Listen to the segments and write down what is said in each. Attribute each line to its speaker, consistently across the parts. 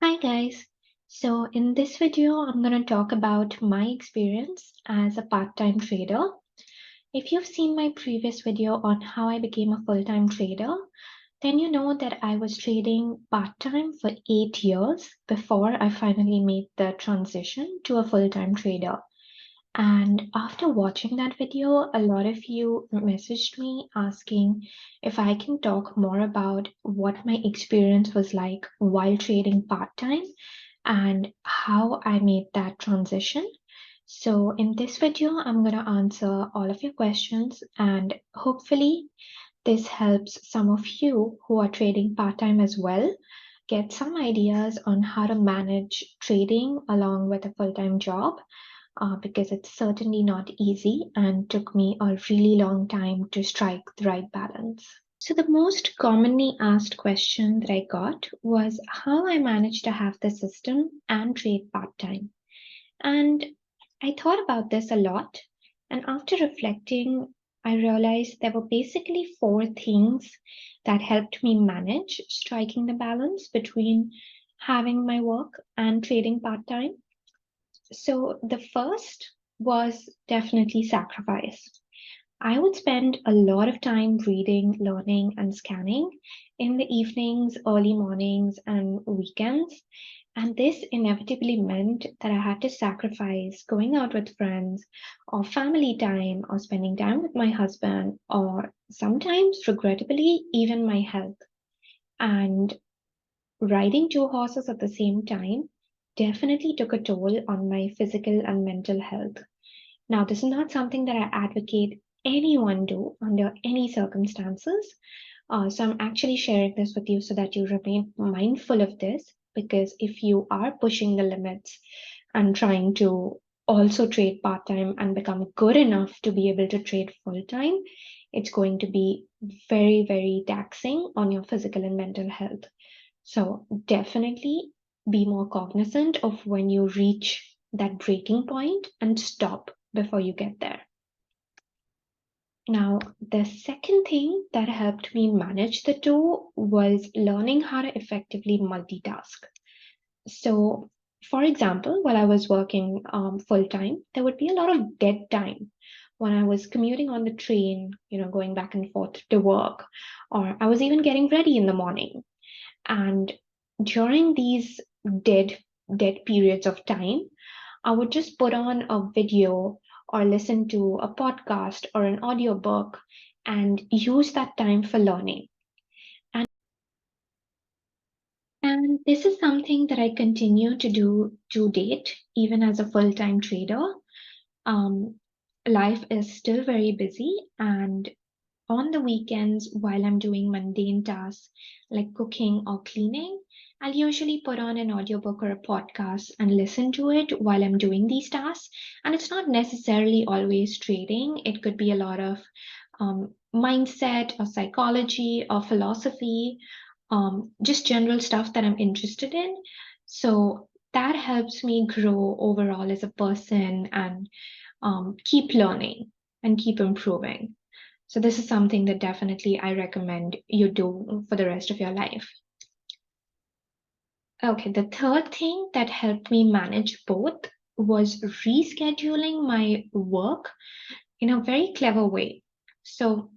Speaker 1: Hi guys. So in this video, I'm going to talk about my experience as a part-time trader. If you've seen my previous video on how I became a full-time trader, then you know that I was trading part-time for 8 years before I finally made the transition to a full-time trader. And after watching that video, a lot of you messaged me asking if I can talk more about what my experience was like while trading part-time and how I made that transition. So in this video, I'm going to answer all of your questions, and hopefully this helps some of you who are trading part-time as well get some ideas on how to manage trading along with a full-time job, because it's certainly not easy and took me a really long time to strike the right balance. So the most commonly asked question that I got was how I managed to have the system and trade part-time. And I thought about this a lot, and after reflecting, I realized there were basically 4 things that helped me manage striking the balance between having my work and trading part-time. So the first was definitely sacrifice. I would spend a lot of time reading, learning, and scanning in the evenings, early mornings, and weekends. And this inevitably meant that I had to sacrifice going out with friends, or family time, or spending time with my husband, or sometimes, regrettably, even my health. And riding 2 horses at the same time definitely took a toll on my physical and mental health. Now, this is not something that I advocate anyone do under any circumstances. So I'm actually sharing this with you so that you remain mindful of this, because if you are pushing the limits and trying to also trade part-time and become good enough to be able to trade full-time, it's going to be very, very taxing on your physical and mental health. So definitely be more cognizant of when you reach that breaking point and stop before you get there. Now, the second thing that helped me manage the two was learning how to effectively multitask. So, for example, while I was working full time, there would be a lot of dead time when I was commuting on the train, going back and forth to work, or I was even getting ready in the morning. And during these dead periods of time, I would just put on a video or listen to a podcast or an audiobook and use that time for learning. And this is something that I continue to do to date, even as a full-time trader. Life is still very busy, and on the weekends, while I'm doing mundane tasks like cooking or cleaning, I'll usually put on an audiobook or a podcast and listen to it while I'm doing these tasks. And it's not necessarily always trading, it could be a lot of mindset or psychology or philosophy, just general stuff that I'm interested in. So that helps me grow overall as a person and keep learning and keep improving. So this is something that definitely I recommend you do for the rest of your life. Okay, the third thing that helped me manage both was rescheduling my work in a very clever way. So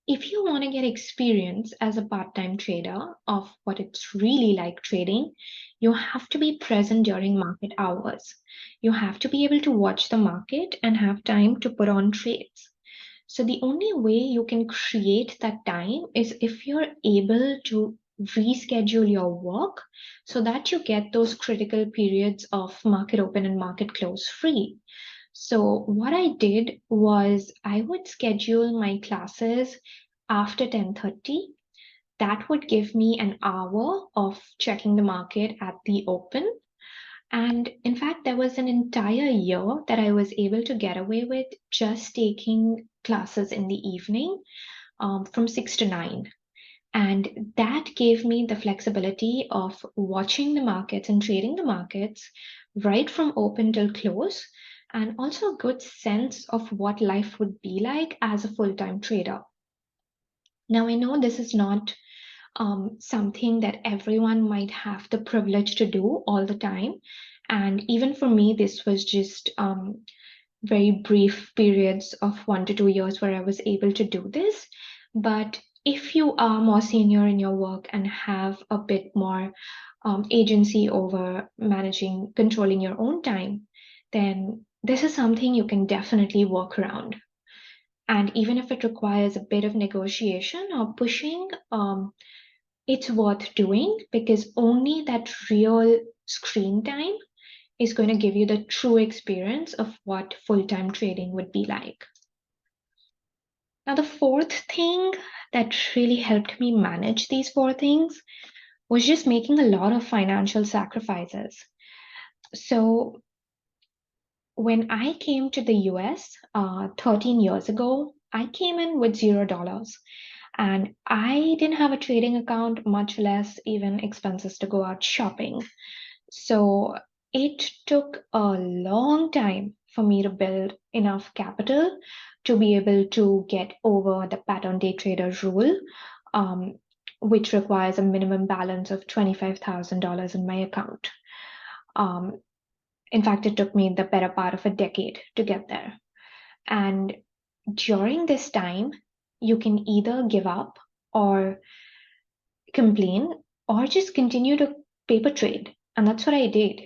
Speaker 1: if you want to get experience as a part-time trader of what it's really like trading, you have to be present during market hours. You have to be able to watch the market and have time to put on trades. So the only way you can create that time is if you're able to reschedule your work so that you get those critical periods of market open and market close free. So what I did was I would schedule my classes after 10:30. That would give me an hour of checking the market at the open. And in fact, there was an entire year that I was able to get away with just taking classes in the evening from 6 to 9. And that gave me the flexibility of watching the markets and trading the markets right from open till close, and also a good sense of what life would be like as a full-time trader. Now, I know this is not something that everyone might have the privilege to do all the time. And even for me, this was just very brief periods of 1 to 2 years where I was able to do this. But if you are more senior in your work and have a bit more agency over managing, controlling your own time, then this is something you can definitely work around. And even if it requires a bit of negotiation or pushing, it's worth doing, because only that real screen time is going to give you the true experience of what full-time trading would be like. Now, the fourth thing that really helped me manage these four things was just making a lot of financial sacrifices. So when I came to the US 13 years ago, I came in with $0. And I didn't have a trading account, much less even expenses to go out shopping. So it took a long time for me to build enough capital to be able to get over the pattern day trader rule, which requires a minimum balance of $25,000 in my account. Um, in fact, it took me the better part of a decade to get there. And during this time, you can either give up or complain or just continue to paper trade. And that's what I did.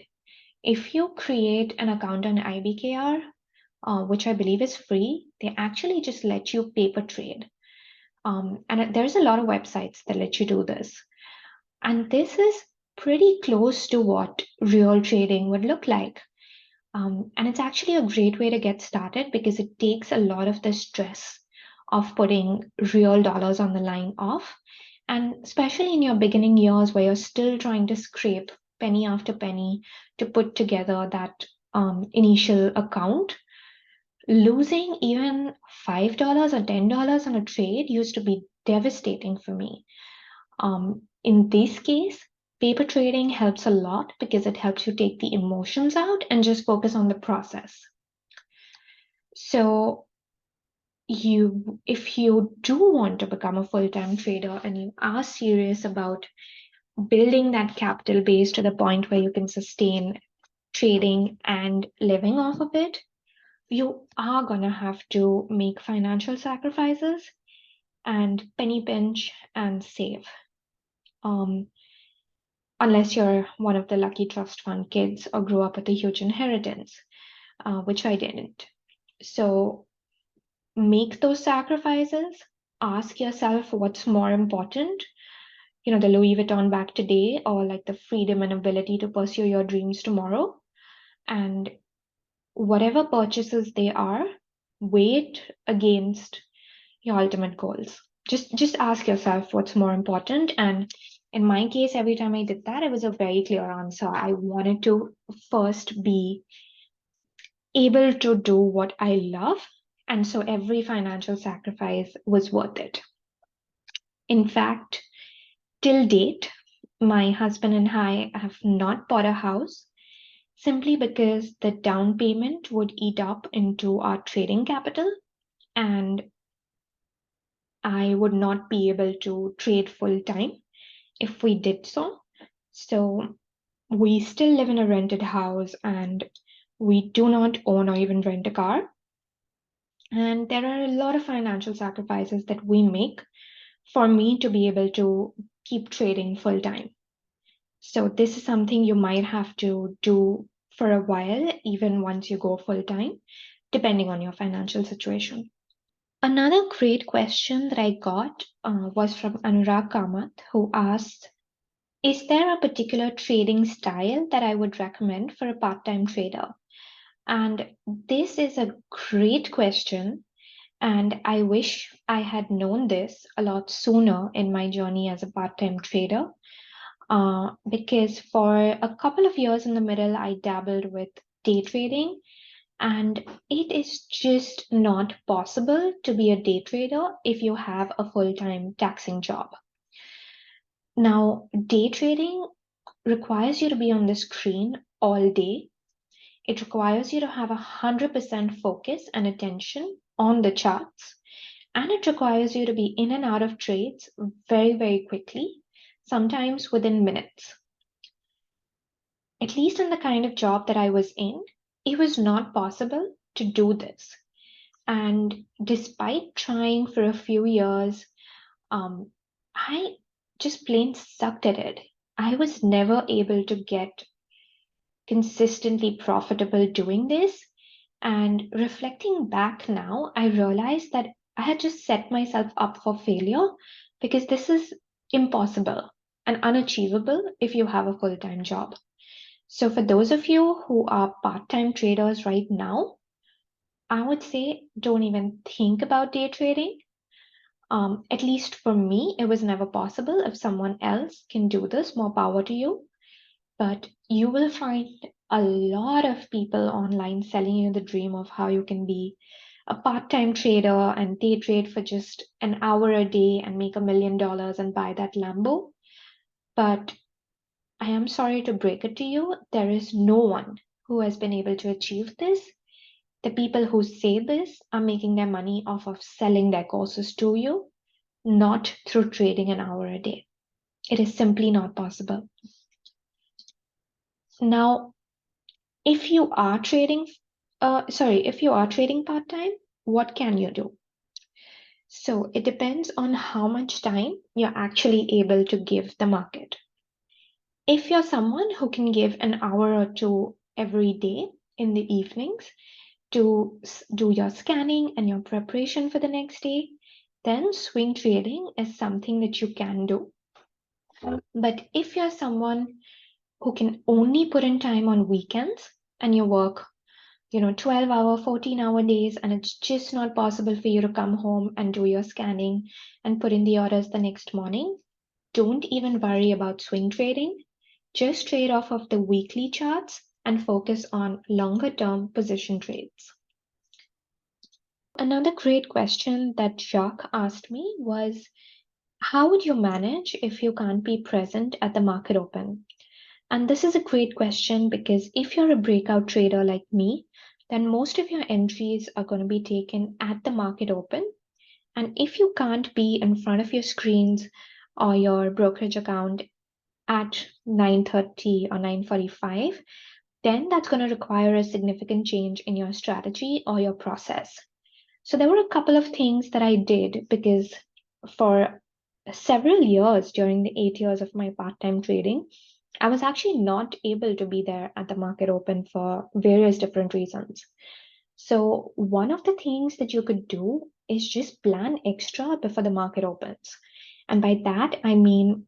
Speaker 1: If you create an account on IBKR, which I believe is free, they actually just let you paper trade. And there's a lot of websites that let you do this. And this is pretty close to what real trading would look like. And it's actually a great way to get started because it takes a lot of the stress of putting real dollars on the line off. And especially in your beginning years where you're still trying to scrape penny after penny to put together that initial account, losing even $5 or $10 on a trade used to be devastating for me. In this case, paper trading helps a lot because it helps you take the emotions out and just focus on the process. So if you do want to become a full-time trader and you are serious about building that capital base to the point where you can sustain trading and living off of it, you are going to have to make financial sacrifices and penny pinch and save. Unless you're one of the lucky trust fund kids or grew up with a huge inheritance, which I didn't. So make those sacrifices. Ask yourself what's more important, the Louis Vuitton bag today or like the freedom and ability to pursue your dreams tomorrow. And whatever purchases they are, weigh it against your ultimate goals. Just ask yourself what's more important. And in my case, every time I did that, it was a very clear answer. I wanted to first be able to do what I love. And so every financial sacrifice was worth it. In fact, till date, my husband and I have not bought a house simply because the down payment would eat up into our trading capital, and I would not be able to trade full time if we did so. So we still live in a rented house and we do not own or even rent a car. And there are a lot of financial sacrifices that we make for me to be able to keep trading full time. So this is something you might have to do for a while, even once you go full time, depending on your financial situation. Another great question that I got was from Anurag Kamath, who asked, is there a particular trading style that I would recommend for a part-time trader? And this is a great question. And I wish I had known this a lot sooner in my journey as a part-time trader. Because for a couple of years in the middle, I dabbled with day trading. And it is just not possible to be a day trader if you have a full-time taxing job. Now, day trading requires you to be on the screen all day. It requires you to have 100% focus and attention on the charts. And it requires you to be in and out of trades very, very quickly, sometimes within minutes. At least in the kind of job that I was in, it was not possible to do this. And despite trying for a few years, I just plain sucked at it. I was never able to get consistently profitable doing this. And reflecting back now, I realized that I had just set myself up for failure because this is impossible and unachievable if you have a full-time job. So for those of you who are part-time traders right now, I would say don't even think about day trading. At least for me, it was never possible. If someone else can do this, more power to you. But you will find a lot of people online selling you the dream of how you can be a part-time trader and day trade for just an hour a day and make $1 million and buy that Lambo. But I am sorry to break it to you, there is no one who has been able to achieve this. The people who say this are making their money off of selling their courses to you, not through trading an hour a day. It is simply not possible. Now, if you are trading part-time, what can you do? So it depends on how much time you're actually able to give the market. If you're someone who can give an hour or two every day in the evenings to do your scanning and your preparation for the next day, then swing trading is something that you can do. But if you're someone who can only put in time on weekends and you work 12-hour, 14-hour days, and it's just not possible for you to come home and do your scanning and put in the orders the next morning, don't even worry about swing trading. Just trade off of the weekly charts and focus on longer term position trades. Another great question that Jacques asked me was, how would you manage if you can't be present at the market open? And this is a great question because if you're a breakout trader like me, then most of your entries are going to be taken at the market open. And if you can't be in front of your screens or your brokerage account at 9:30 or 9:45, then that's going to require a significant change in your strategy or your process. So there were a couple of things that I did because for several years during the 8 years of my part-time trading, I was actually not able to be there at the market open for various different reasons. So one of the things that you could do is just plan extra before the market opens. And by that, I mean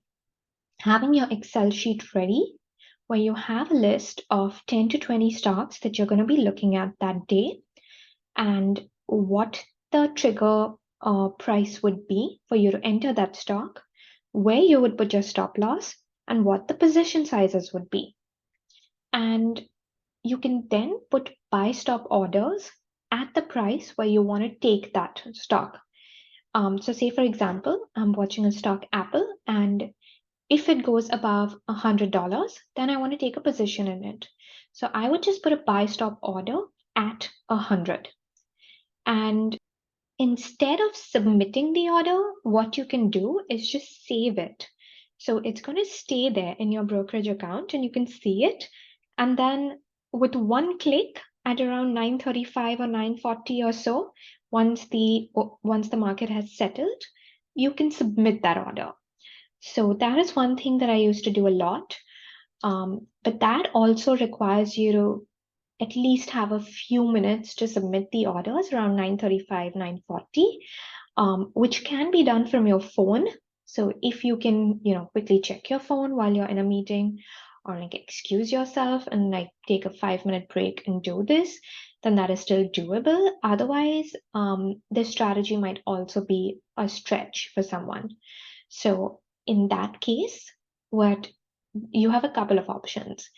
Speaker 1: having your Excel sheet ready where you have a list of 10 to 20 stocks that you're going to be looking at that day and what the trigger price would be for you to enter that stock, where you would put your stop loss, and what the position sizes would be. And you can then put buy stop orders at the price where you want to take that stock. So say, for example, I'm watching a stock Apple, and if it goes above $100, then I want to take a position in it. So I would just put a buy stop order at 100. And instead of submitting the order, what you can do is just save it. So it's going to stay there in your brokerage account and you can see it. And then with one click at around 9:35 or 9:40 or so, once the market has settled, you can submit that order. So that is one thing that I used to do a lot. But that also requires you to at least have a few minutes to submit the orders around 9:35, 9:40, which can be done from your phone. So if you can, quickly check your phone while you're in a meeting or like excuse yourself and like take a 5-minute break and do this, then that is still doable. Otherwise, this strategy might also be a stretch for someone. So in that case, what you have a couple of options.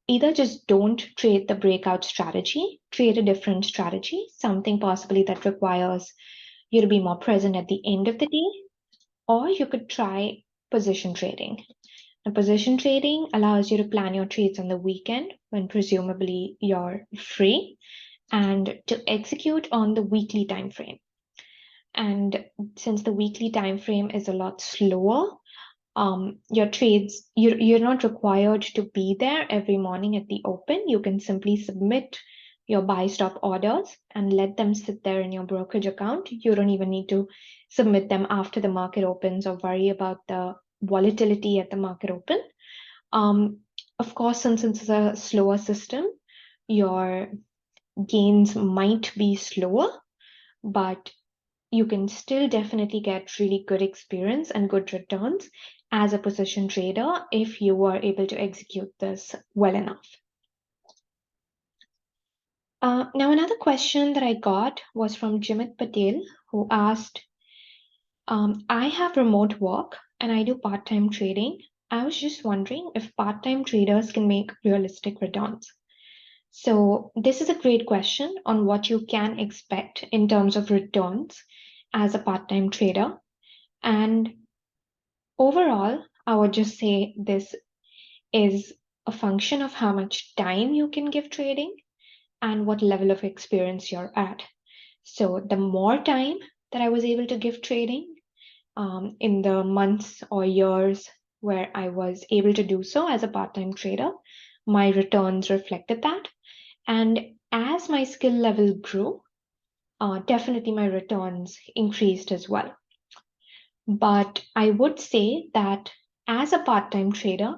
Speaker 1: Either just don't trade the breakout strategy, trade a different strategy, something possibly that requires you to be more present at the end of the day, or you could try position trading. Now, position trading allows you to plan your trades on the weekend when presumably you're free and to execute on the weekly time frame. And since the weekly time frame is a lot slower, your trades, you're not required to be there every morning at the open. You can simply submit your buy stop orders and let them sit there in your brokerage account. You don't even need to submit them after the market opens or worry about the volatility at the market open. Of course, since it's a slower system, your gains might be slower, but you can still definitely get really good experience and good returns as a position trader if you are able to execute this well enough. Now, another question that I got was from Jimit Patel, who asked, I have remote work and I do part-time trading. I was just wondering if part-time traders can make realistic returns. So this is a great question on what you can expect in terms of returns as a part-time trader. And overall, I would just say this is a function of how much time you can give trading and what level of experience you're at. So the more time that I was able to give trading in the months or years where I was able to do so as a part-time trader, my returns reflected that. And as my skill level grew, definitely my returns increased as well. But I would say that as a part-time trader,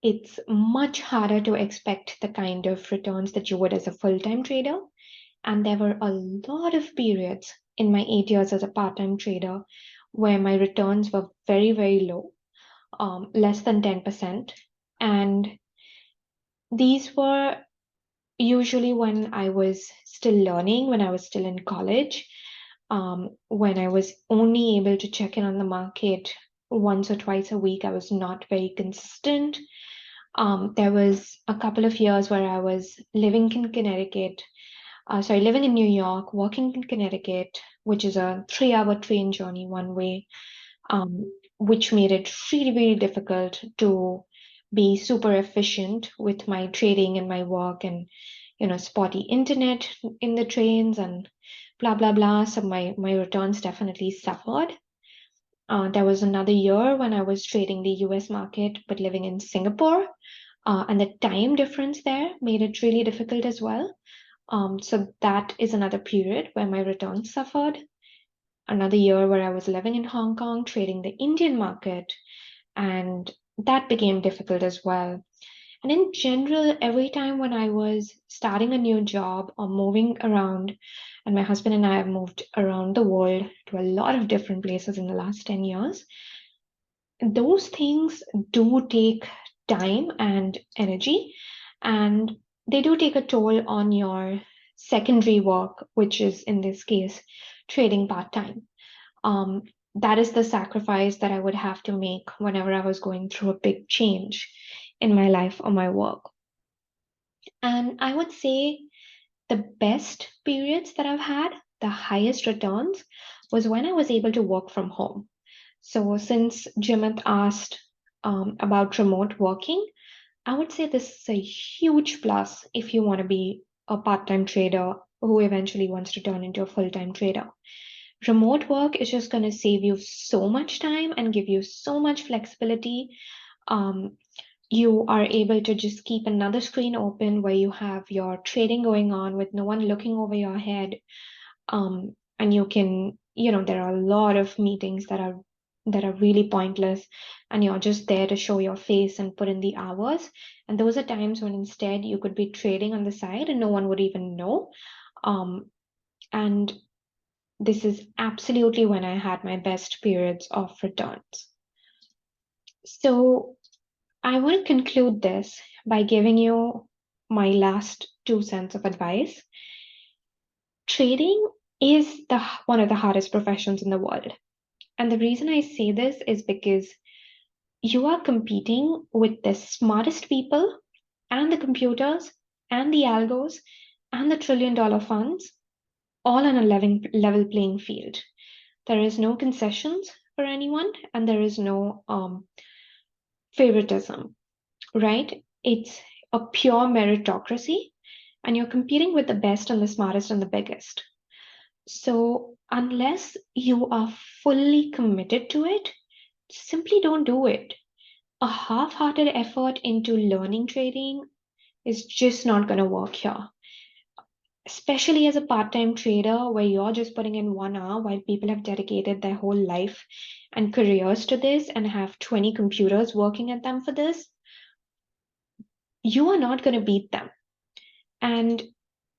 Speaker 1: it's much harder to expect the kind of returns that you would as a full-time trader. And there were a lot of periods in my 8 years as a part-time trader where my returns were very, very low, less than 10%. And these were usually when I was still learning, when I was still in college, when I was only able to check in on the market once or twice a week. I was not very consistent. There was a couple of years where I was living in Connecticut, living in New York, working in Connecticut, which is a 3-hour train journey one way, which made it really, really difficult to be super efficient with my trading and my work and, spotty internet in the trains and blah, blah, blah. So my returns definitely suffered. There was another year when I was trading the US market, but living in Singapore. And the time difference there made it really difficult as well. So that is another period where my returns suffered. Another year where I was living in Hong Kong, trading the Indian market, and that became difficult as well. And in general, every time when I was starting a new job or moving around, and my husband and I have moved around the world to a lot of different places in the last 10 years, those things do take time and energy, and they do take a toll on your secondary work, which is in this case, trading part-time. That is the sacrifice that I would have to make whenever I was going through a big change in my life or my work. And I would say the best periods that I've had, the highest returns, was when I was able to work from home. So since Jimit asked about remote working, I would say this is a huge plus if you want to be a part-time trader who eventually wants to turn into a full-time trader. Remote work is just going to save you so much time and give you so much flexibility. You are able to just keep another screen open where you have your trading going on with no one looking over your head. And you can, there are a lot of meetings that are really pointless, and you're just there to show your face and put in the hours. And those are times when instead you could be trading on the side and no one would even know. And this is absolutely when I had my best periods of returns. So I want to conclude this by giving you my last 2 cents of advice. Trading is one of the hardest professions in the world. And the reason I say this is because you are competing with the smartest people and the computers and the algos and the trillion-dollar funds all on a level playing field. There is no concessions for anyone, and there is no favoritism, right? It's a pure meritocracy, and you're competing with the best and the smartest and the biggest. So unless you are fully committed to it, simply don't do it. A half-hearted effort into learning trading is just not going to work here. Especially as a part-time trader where you're just putting in 1 hour while people have dedicated their whole life and careers to this and have 20 computers working at them for this, you are not going to beat them. And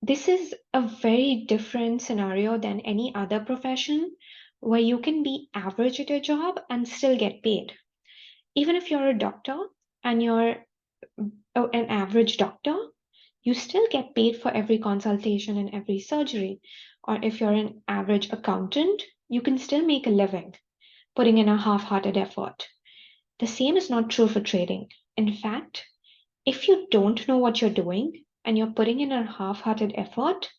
Speaker 1: this is a very different scenario than any other profession where you can be average at your job and still get paid. Even if you're a doctor and you're an average doctor, you still get paid for every consultation and every surgery. Or if you're an average accountant, you can still make a living putting in a half-hearted effort. The same is not true for trading. In fact, if you don't know what you're doing and you're putting in a half-hearted effort,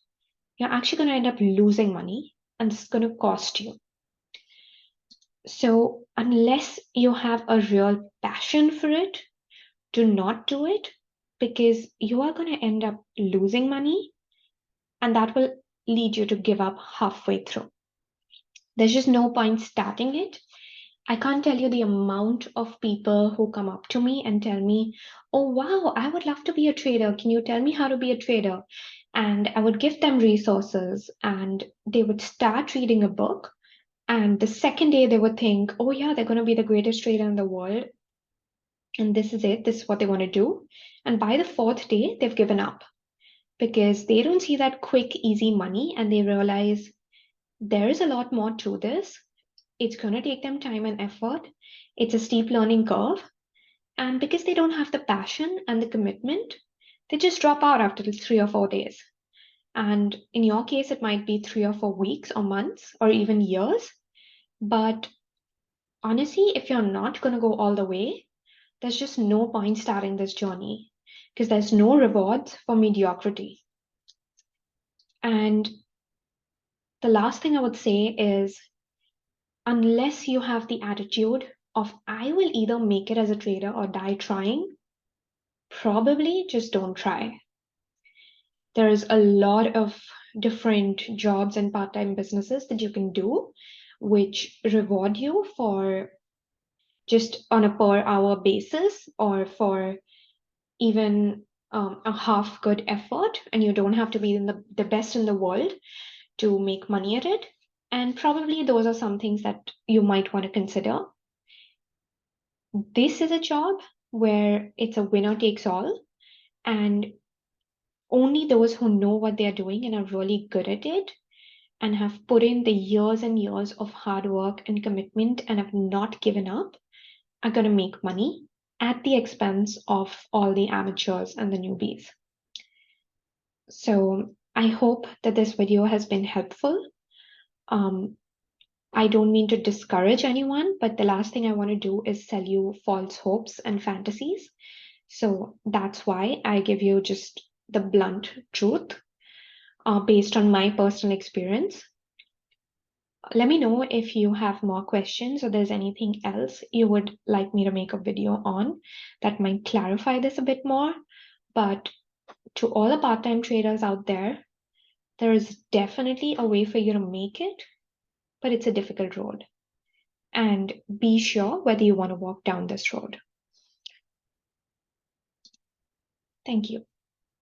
Speaker 1: you're actually going to end up losing money and it's going to cost you. So unless you have a real passion for it, do not do it because you are going to end up losing money and that will lead you to give up halfway through. There's just no point starting it. I can't tell you the amount of people who come up to me and tell me, oh, wow, I would love to be a trader. Can you tell me how to be a trader? And I would give them resources and they would start reading a book. And the second day they would think, oh, yeah, they're going to be the greatest trader in the world. And this is it. This is what they want to do. And by the fourth day, they've given up because they don't see that quick, easy money and they realize there is a lot more to this. It's going to take them time and effort. It's a steep learning curve. And because they don't have the passion and the commitment, they just drop out after 3 or 4 days. And in your case, it might be 3 or 4 weeks or months or even years. But honestly, if you're not going to go all the way, there's just no point starting this journey because there's no rewards for mediocrity. And the last thing I would say is unless you have the attitude of I will either make it as a trader or die trying, probably just don't try. There's a lot of different jobs and part-time businesses that you can do, which reward you for just on a per hour basis or for even a half good effort, and you don't have to be in the best in the world to make money at it. And probably those are some things that you might want to consider. This is a job where it's a winner takes all, and only those who know what they're doing and are really good at it and have put in the years and years of hard work and commitment and have not given up are going to make money at the expense of all the amateurs and the newbies. So I hope that this video has been helpful. I don't mean to discourage anyone, but the last thing I want to do is sell you false hopes and fantasies. So that's why I give you just the blunt truth based on my personal experience. Let me know if you have more questions or there's anything else you would like me to make a video on that might clarify this a bit more. But to all the part-time traders out there, there is definitely a way for you to make it, but it's a difficult road. And be sure whether you want to walk down this road. Thank you.